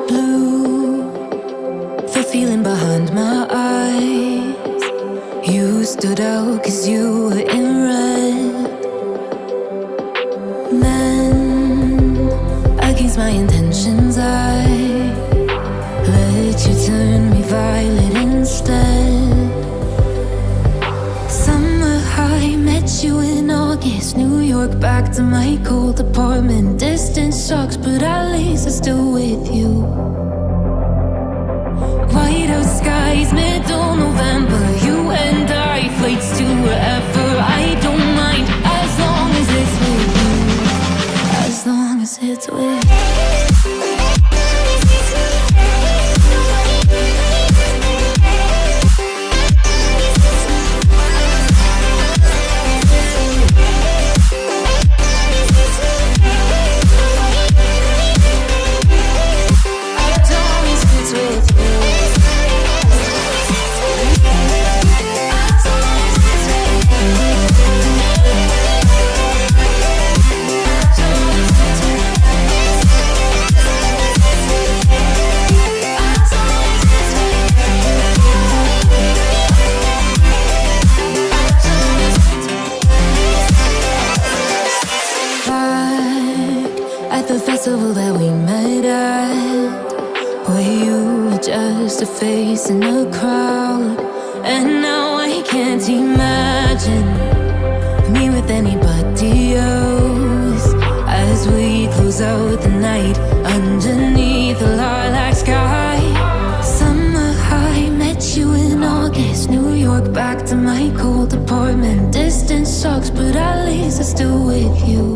blue, the feeling behind my eyes. You stood out 'cause you were in red. Then, against my intentions, I let you turn me violet instead. Summer high, met you in August. New York, back to my cold apartment. Distance sucks, but at least I'm still with you. White out skies, middle November. You and I, flights to wherever. I don't mind, as long as it's with you. As long as it's with you. The festival that we met at, where you were just a face in a crowd. And now I can't imagine me with anybody else, as we close out the night underneath the lilac sky. Summer high, met you in August. New York, back to my cold apartment. Distance sucks, but at least I'm still with you.